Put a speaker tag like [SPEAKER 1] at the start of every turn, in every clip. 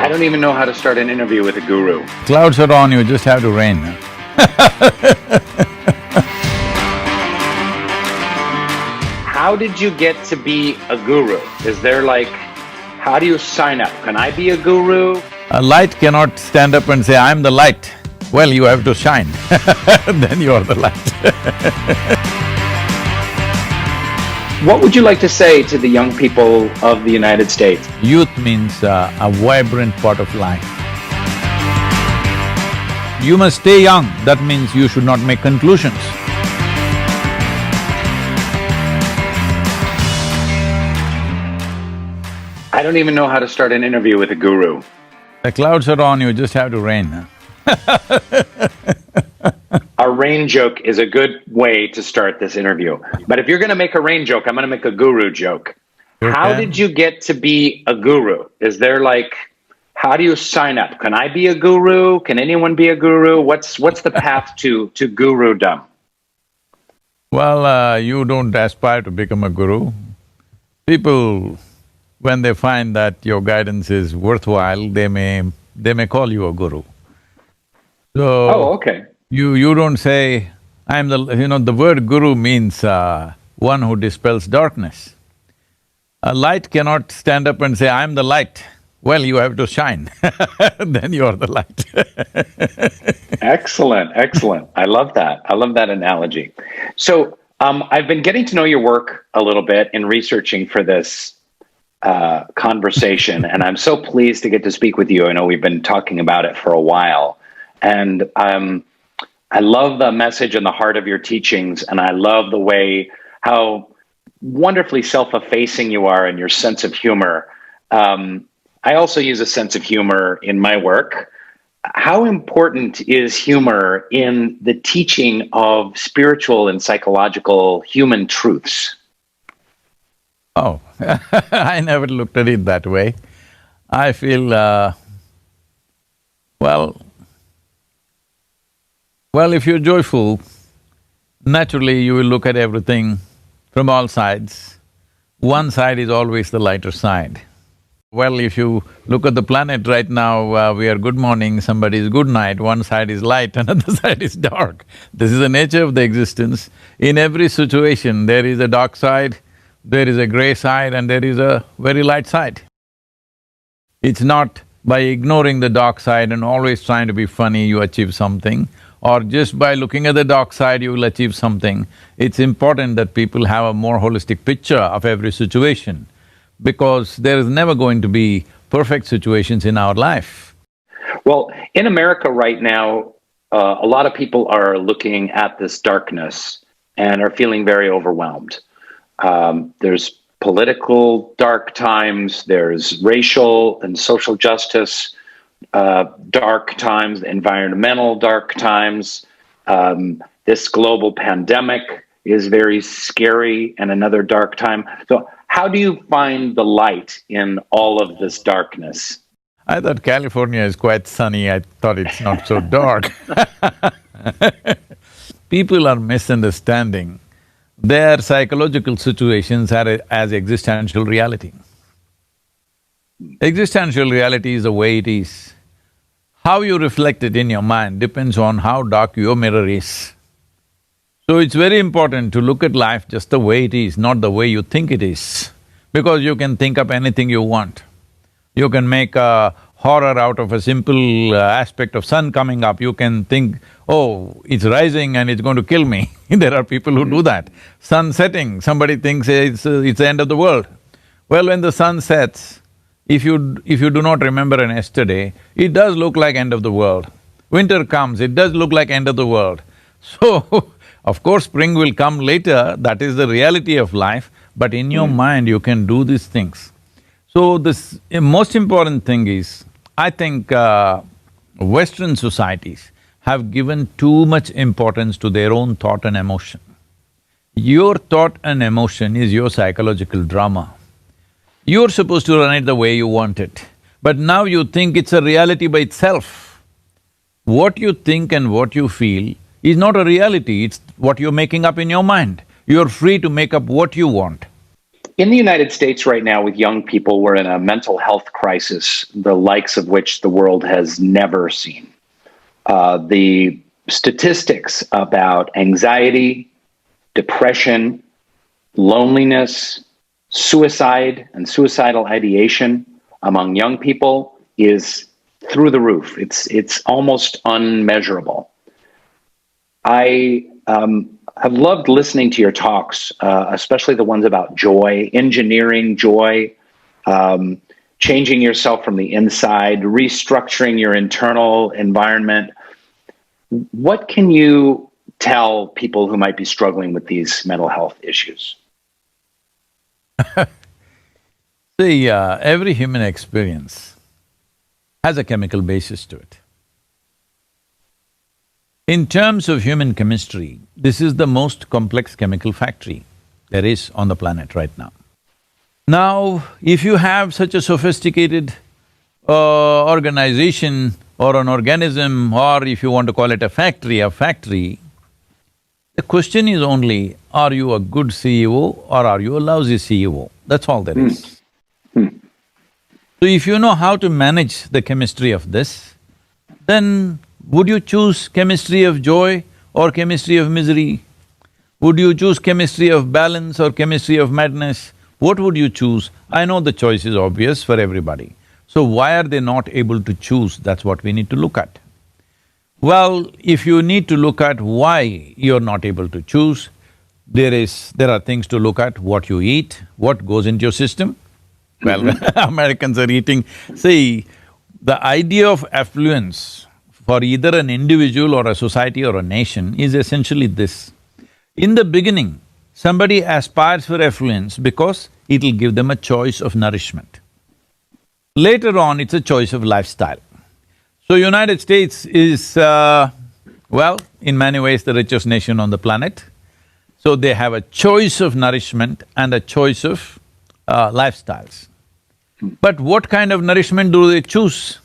[SPEAKER 1] I don't even know how to start an interview with a guru.
[SPEAKER 2] Clouds are on, you just have to rain.
[SPEAKER 1] How did you get to be a guru? Is there like, how do you sign up? Can I be a guru?
[SPEAKER 2] A light cannot stand up and say, I'm the light. Well, you have to shine, then you are the light.
[SPEAKER 1] What would you like to say to the young people of the United States?
[SPEAKER 2] Youth means a vibrant part of life. You must stay young, that means you should not make conclusions.
[SPEAKER 1] I don't even know how to start an interview with a guru.
[SPEAKER 2] The clouds are on, you just have to rain.
[SPEAKER 1] A rain joke is a good way to start this interview. But if you're gonna make a rain joke, I'm gonna make a guru joke. How did you get to be a guru? Is there like, how do you sign up? Can I be a guru? Can anyone be a guru? What's the path to gurudom?
[SPEAKER 2] Well, you don't aspire to become a guru. People, when they find that your guidance is worthwhile, they may call you a guru. So…
[SPEAKER 1] Oh, okay.
[SPEAKER 2] You don't say, I'm the… the word guru means one who dispels darkness. A light cannot stand up and say, I'm the light. Well, you have to shine, then you are the light.
[SPEAKER 1] Excellent, excellent. I love that. I love that analogy. So, I've been getting to know your work a little bit in researching for this conversation, and I'm so pleased to get to speak with you. I know we've been talking about it for a while, and I love the message and the heart of your teachings, and I love the way how wonderfully self-effacing you are and your sense of humor. I also use a sense of humor in my work. How important is humor in the teaching of spiritual and psychological human truths?
[SPEAKER 2] Oh, I never looked at it that way. I feel, well, if you're joyful, naturally you will look at everything from all sides. One side is always the lighter side. Well, if you look at the planet right now, we are good morning, somebody is good night, one side is light, another side is dark. This is the nature of the existence. In every situation, there is a dark side, there is a grey side, and there is a very light side. It's not by ignoring the dark side and always trying to be funny you achieve something, or just by looking at the dark side you will achieve something. It's important that people have a more holistic picture of every situation, because there is never going to be perfect situations in our life.
[SPEAKER 1] Well, in America right now, a lot of people are looking at this darkness and are feeling very overwhelmed. There's political dark times, there's racial and social justice dark times, environmental dark times. This global pandemic is very scary and another dark time. So how do you find the light in all of this darkness?
[SPEAKER 2] I thought California is quite sunny, I thought it's not so dark. People are misunderstanding their psychological situations as existential reality. Existential reality is the way it is. How you reflect it in your mind depends on how dark your mirror is. So it's very important to look at life just the way it is, not the way you think it is. Because you can think up anything you want. You can make a horror out of a simple aspect of sun coming up. You can think, oh, it's rising and it's going to kill me. There are people who do that. Sun setting, somebody thinks it's the end of the world. Well, when the sun sets, if you do not remember an yesterday, it does look like end of the world. Winter comes, it does look like end of the world. So, of course spring will come later, that is the reality of life, but in your mind you can do these things. So this most important thing is, I think Western societies have given too much importance to their own thought and emotion. Your thought and emotion is your psychological drama. You're supposed to run it the way you want it, but now you think it's a reality by itself. What you think and what you feel is not a reality, it's what you're making up in your mind. You're free to make up what you want.
[SPEAKER 1] In the United States right now, with young people, we're in a mental health crisis, the likes of which the world has never seen. The statistics about anxiety, depression, loneliness, suicide, and suicidal ideation among young people is through the roof. It's almost unmeasurable. I have loved listening to your talks, especially the ones about joy, engineering joy, changing yourself from the inside, restructuring your internal environment. What can you tell people who might be struggling with these mental health issues?
[SPEAKER 2] See, every human experience has a chemical basis to it. In terms of human chemistry, this is the most complex chemical factory there is on the planet right now. Now, if you have such a sophisticated organization or an organism, or if you want to call it a factory, the question is only, are you a good CEO or are you a lousy CEO? That's all there is. So if you know how to manage the chemistry of this, then would you choose chemistry of joy or chemistry of misery? Would you choose chemistry of balance or chemistry of madness? What would you choose? I know the choice is obvious for everybody. So why are they not able to choose? That's what we need to look at. Well, if you need to look at why you're not able to choose, there are things to look at: what you eat, what goes into your system. Well, Americans are eating… See, the idea of affluence for either an individual or a society or a nation is essentially this. In the beginning, somebody aspires for affluence because it'll give them a choice of nourishment. Later on, it's a choice of lifestyle. So United States is, well, in many ways the richest nation on the planet. So they have a choice of nourishment and a choice of lifestyles. But what kind of nourishment do they choose?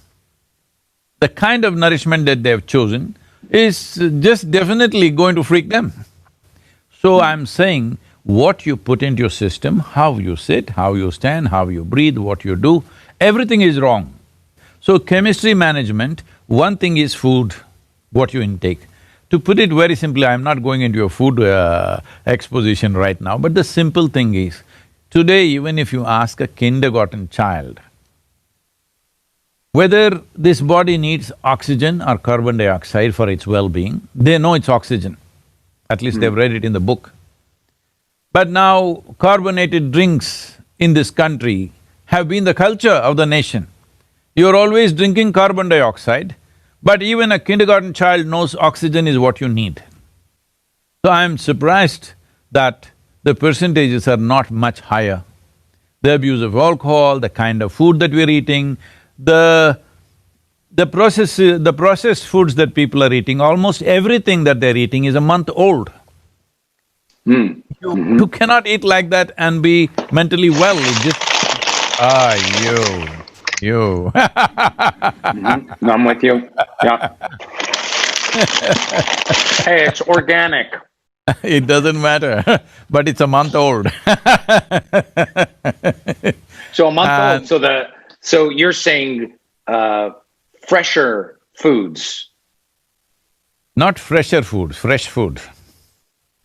[SPEAKER 2] The kind of nourishment that they've chosen is just definitely going to freak them. So I'm saying, what you put into your system, how you sit, how you stand, how you breathe, what you do, everything is wrong. So chemistry management, one thing is food, what you intake. To put it very simply, I'm not going into a food exposition right now, but the simple thing is, today even if you ask a kindergarten child whether this body needs oxygen or carbon dioxide for its well-being, they know it's oxygen. At least they've read it in the book. But now, carbonated drinks in this country have been the culture of the nation. You're always drinking carbon dioxide, but even a kindergarten child knows oxygen is what you need. So I'm surprised that the percentages are not much higher. The abuse of alcohol, the kind of food that we're eating, the processed foods that people are eating, almost everything that they're eating is a month old. You cannot eat like that and be mentally well, it just… you…
[SPEAKER 1] I'm with you, yeah. Hey, it's organic.
[SPEAKER 2] It doesn't matter, but it's a month old.
[SPEAKER 1] So a month old, so you're saying fresher foods.
[SPEAKER 2] Not fresher foods, fresh food.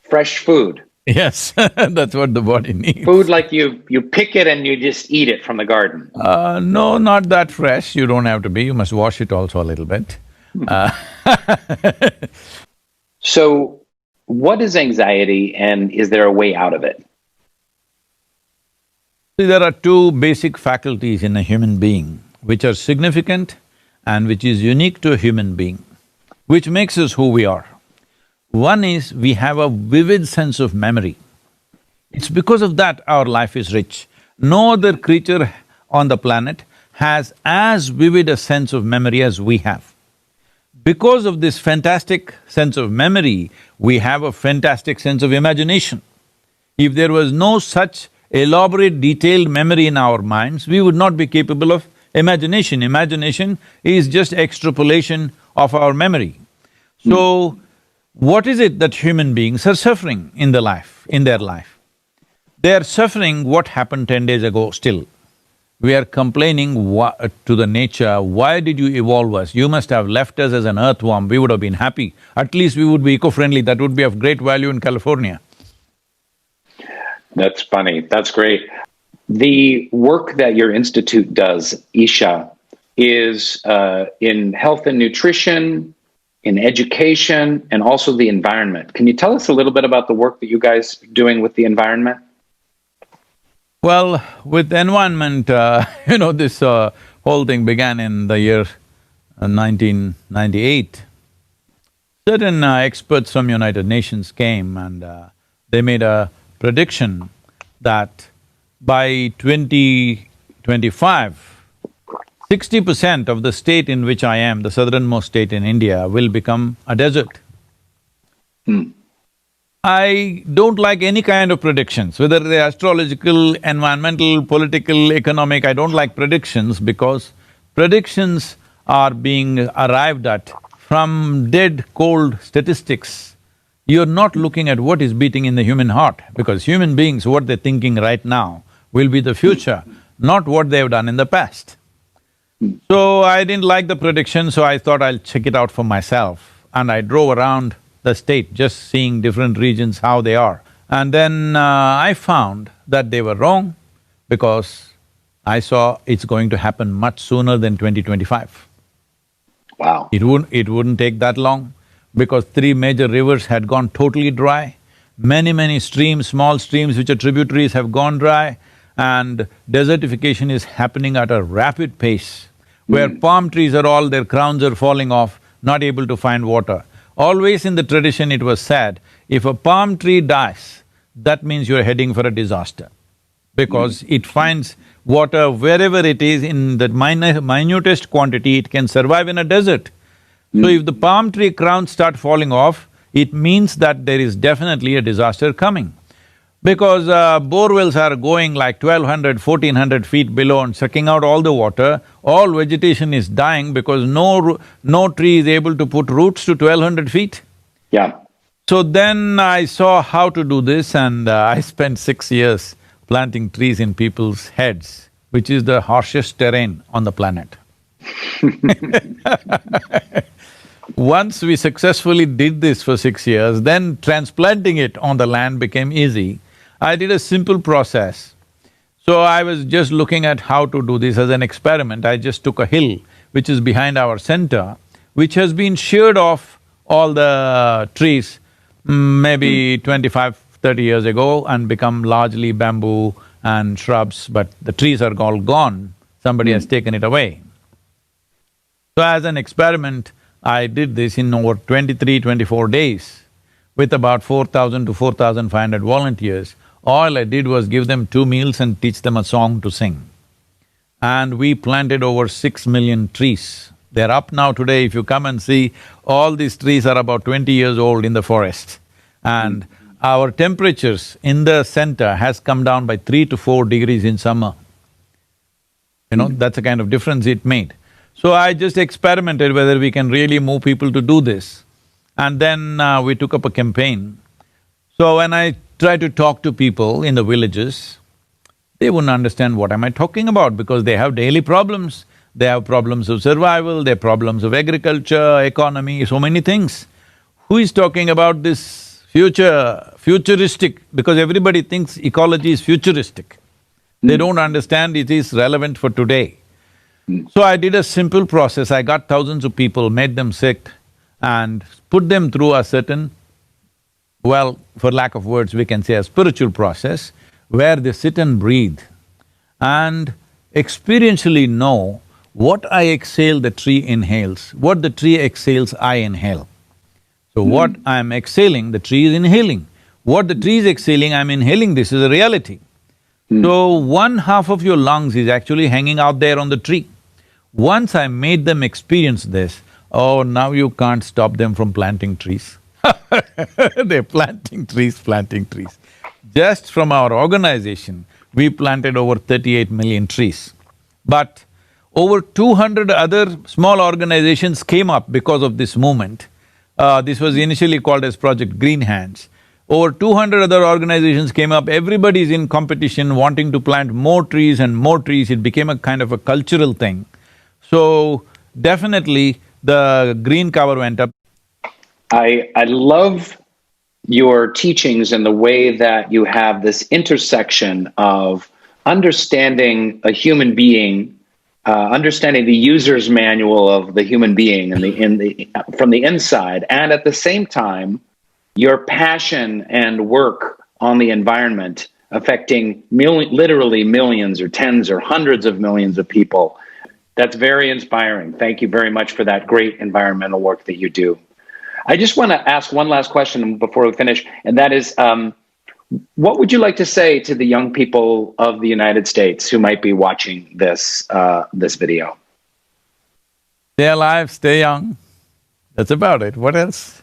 [SPEAKER 1] Fresh food.
[SPEAKER 2] Yes, that's what the body needs.
[SPEAKER 1] Food like you pick it and you just eat it from the garden.
[SPEAKER 2] No, not that fresh, you don't have to be, you must wash it also a little bit.
[SPEAKER 1] So, what is anxiety and is there a way out of it?
[SPEAKER 2] See, there are two basic faculties in a human being which are significant and which is unique to a human being, which makes us who we are. One is, we have a vivid sense of memory. It's because of that our life is rich. No other creature on the planet has as vivid a sense of memory as we have. Because of this fantastic sense of memory, we have a fantastic sense of imagination. If there was no such elaborate, detailed memory in our minds, we would not be capable of imagination. Imagination is just extrapolation of our memory. So, what is it that human beings are suffering in their life? They are suffering what happened 10 days ago still. We are complaining to the nature, why did you evolve us? You must have left us as an earthworm, we would have been happy. At least we would be eco-friendly, that would be of great value in California.
[SPEAKER 1] That's funny. That's great. The work that your institute does, Isha, is in health and nutrition, in education, and also the environment. Can you tell us a little bit about the work that you guys are doing with the environment?
[SPEAKER 2] Well, with environment, this whole thing began in the year 1998. Certain experts from United Nations came and they made a prediction that by 2025, 60% of the state in which I am, the southernmost state in India, will become a desert. I don't like any kind of predictions, whether they're astrological, environmental, political, economic, I don't like predictions because predictions are being arrived at from dead, cold statistics. You're not looking at what is beating in the human heart, because human beings, what they're thinking right now will be the future, not what they've done in the past. So I didn't like the prediction, so I thought I'll check it out for myself. And I drove around the state, just seeing different regions, how they are. And then I found that they were wrong because I saw it's going to happen much sooner than 2025.
[SPEAKER 1] Wow.
[SPEAKER 2] It wouldn't take that long because 3 major rivers had gone totally dry. Many streams, small streams which are tributaries have gone dry, and desertification is happening at a rapid pace, where palm trees are all… their crowns are falling off, not able to find water. Always in the tradition it was said, if a palm tree dies, that means you're heading for a disaster, because it finds water wherever it is in the minutest quantity, it can survive in a desert. So if the palm tree crowns start falling off, it means that there is definitely a disaster coming. Because bore wells are going like 1200, 1400 feet below and sucking out all the water, all vegetation is dying because no tree is able to put roots to 1200 feet.
[SPEAKER 1] Yeah.
[SPEAKER 2] So then I saw how to do this, and I spent 6 years planting trees in people's heads, which is the harshest terrain on the planet. Once we successfully did this for 6 years, then transplanting it on the land became easy. I did a simple process. So I was just looking at how to do this as an experiment. I just took a hill which is behind our center, which has been sheared off all the trees maybe 25, 30 years ago and become largely bamboo and shrubs, but the trees are all gone, somebody has taken it away. So as an experiment, I did this in over 23, 24 days with about 4,000 to 4,500 volunteers. All I did was give them 2 meals and teach them a song to sing. And we planted over 6 million trees. They're up now today. If you come and see, all these trees are about 20 years old in the forest. And our temperatures in the center has come down by 3 to 4 degrees in summer. That's the kind of difference it made. So I just experimented whether we can really move people to do this. And then we took up a campaign. So when I tried to talk to people in the villages, they wouldn't understand what am I talking about, because they have daily problems. They have problems of survival, they have problems of agriculture, economy, so many things. Who is talking about this futuristic, because everybody thinks ecology is futuristic. They don't understand it is relevant for today. So I did a simple process. I got thousands of people, made them sit and put them through a certain, well, for lack of words, we can say a spiritual process, where they sit and breathe and experientially know what I exhale, the tree inhales, what the tree exhales, I inhale. So what I'm exhaling, the tree is inhaling. What the tree is exhaling, I'm inhaling, this is a reality. So 1/2 of your lungs is actually hanging out there on the tree. Once I made them experience this, oh, now you can't stop them from planting trees. They're planting trees. Just from our organization, we planted over 38 million trees. But over 200 other small organizations came up because of this movement. This was initially called as Project Green Hands. Over 200 other organizations came up, everybody's in competition wanting to plant more trees and more trees. It became a kind of a cultural thing. So, definitely the green cover went up.
[SPEAKER 1] I love your teachings and the way that you have this intersection of understanding a human being, understanding the user's manual of the human being from the inside, and at the same time, your passion and work on the environment affecting literally millions or tens or hundreds of millions of people. That's very inspiring. Thank you very much for that great environmental work that you do. I just want to ask one last question before we finish, and that is, what would you like to say to the young people of the United States who might be watching this video?
[SPEAKER 2] Stay alive, stay young. That's about it. What else?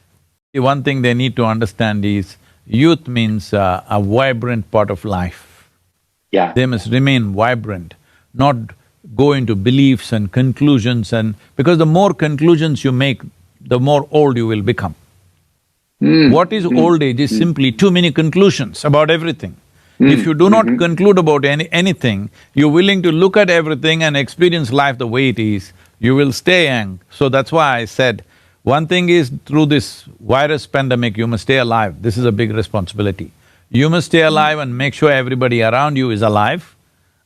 [SPEAKER 2] One thing they need to understand is youth means a vibrant part of life.
[SPEAKER 1] Yeah.
[SPEAKER 2] They must remain vibrant, not go into beliefs and conclusions because the more conclusions you make, the more old you will become. What is old age is simply too many conclusions about everything. If you do not conclude about anything, you're willing to look at everything and experience life the way it is, you will stay young. So that's why I said, one thing is through this virus pandemic, you must stay alive. This is a big responsibility. You must stay alive and make sure everybody around you is alive.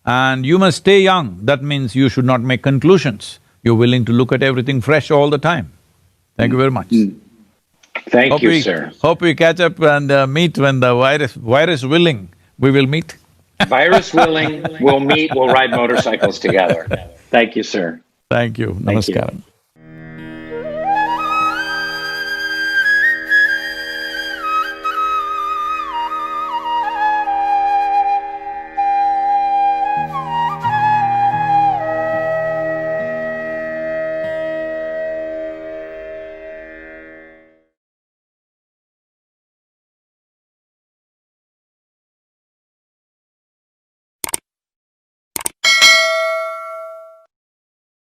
[SPEAKER 2] And you must stay young. That means you should not make conclusions. You're willing to look at everything fresh all the time. Thank you very much.
[SPEAKER 1] Thank you, sir.
[SPEAKER 2] Hope we catch up and meet when the virus willing, we will meet.
[SPEAKER 1] Virus willing, we'll meet, we'll ride motorcycles together. Thank you, sir.
[SPEAKER 2] Thank you.
[SPEAKER 1] Thank you.
[SPEAKER 2] Namaskaram.